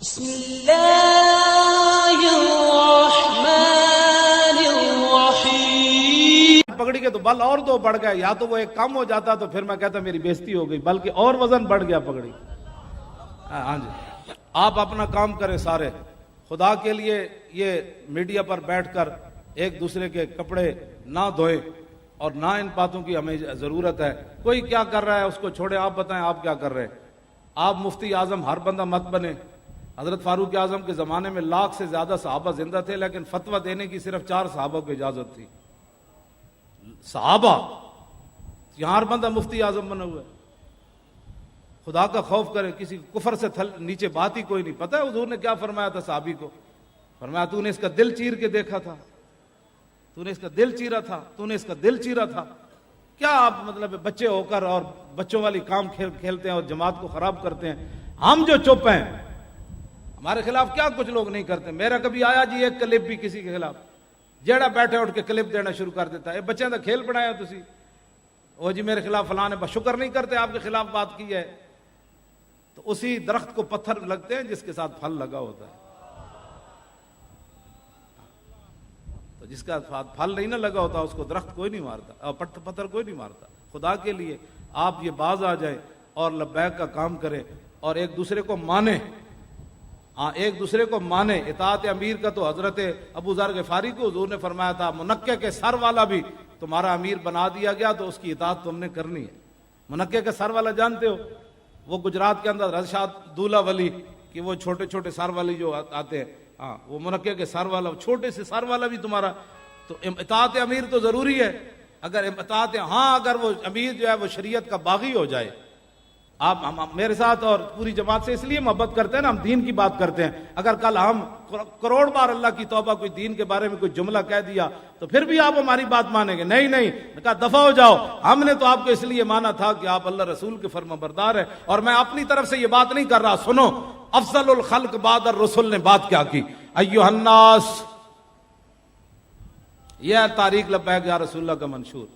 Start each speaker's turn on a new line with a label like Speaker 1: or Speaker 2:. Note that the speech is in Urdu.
Speaker 1: بسم اللہ الرحمن الرحیم۔
Speaker 2: پگڑی کے تو بل اور دو بڑھ گئے، یا تو وہ ایک کم ہو جاتا تو پھر میں کہتا میری بےزتی ہو گئی، بلکہ اور وزن بڑھ گیا پگڑی۔ ہاں جی، آپ اپنا کام کریں سارے خدا کے لیے۔ یہ میڈیا پر بیٹھ کر ایک دوسرے کے کپڑے نہ دھوئیں، اور نہ ان باتوں کی ہمیں ضرورت ہے۔ کوئی کیا کر رہا ہے اس کو چھوڑے، آپ بتائیں آپ کیا کر رہے ہیں۔ آپ مفتی اعظم ہر بندہ مت بنے۔ حضرت فاروق اعظم کے زمانے میں 1,00,000 سے زیادہ صحابہ زندہ تھے، لیکن فتویٰ دینے کی صرف 4 صحابہ کو اجازت تھی۔ صحابہ، یہاں ہر بندہ مفتی اعظم بنا ہوا ہے۔ خدا کا خوف کرے، کسی کفر سے نیچے بات ہی کوئی نہیں۔ پتہ ہے حضور نے کیا فرمایا تھا صحابی کو؟ فرمایا تو نے اس کا دل چیر کے دیکھا تھا، تو نے اس کا دل چیرا تھا، تو نے اس کا دل چیرا تھا۔ کیا آپ مطلب بچے ہو کر اور بچوں والی کام کھیلتے ہیں اور جماعت کو خراب کرتے ہیں۔ ہم جو چپ ہیں، ہمارے خلاف کیا کچھ لوگ نہیں کرتے۔ میرا کبھی آیا جی ایک کلپ بھی کسی کے خلاف، جیڑا بیٹھے اٹھ کے کلپ دینا شروع کر دیتا ہے۔ بچوں کا کھیل بنایا تسی، وہ جی میرے خلاف فلاں نے، شکر نہیں کرتے آپ کے خلاف بات کی ہے۔ تو اسی درخت کو پتھر لگتے ہیں جس کے ساتھ پھل لگا ہوتا ہے۔ تو جس کا پھل نہیں نہ لگا ہوتا اس کو درخت کوئی نہیں مارتا، اور پتھر کوئی نہیں مارتا۔ خدا کے لیے آپ یہ باز آ جائیں اور لبیک کا کام کریں، اور ایک دوسرے کو مانیں۔ ہاں، ایک دوسرے کو مانے۔ اطاعت امیر کا تو حضرت ابو ذر غفاری کو حضور نے فرمایا تھا منقع کے سر والا بھی تمہارا امیر بنا دیا گیا تو اس کی اطاعت تم نے کرنی ہے۔ منقع کے سر والا جانتے ہو؟ وہ گجرات کے اندر رضشاد دولہ ولی کہ وہ چھوٹے چھوٹے سر والی جو آتے ہیں، ہاں وہ منقع کے سر والا، چھوٹے سے سر والا بھی تمہارا۔ تو اطاعت امیر تو ضروری ہے۔ اگر اطاعت، ہاں اگر وہ امیر جو ہے وہ شریعت کا باغی ہو جائے۔ آپ میرے ساتھ اور پوری جماعت سے اس لیے محبت کرتے ہیں نا، ہم دین کی بات کرتے ہیں۔ اگر کل ہم کروڑ بار اللہ کی توبہ کوئی دین کے بارے میں کوئی جملہ کہہ دیا تو پھر بھی آپ ہماری بات مانیں گے؟ نہیں نہیں، کہا دفع ہو جاؤ، ہم نے تو آپ کو اس لیے مانا تھا کہ آپ اللہ رسول کے فرما بردار ہیں۔ اور میں اپنی طرف سے یہ بات نہیں کر رہا، سنو افضل الخلق بعد الرسل نے بات کیا کی۔ ایھا الناس، یہ تاریخ لبیک یا رسول اللہ کا منشور۔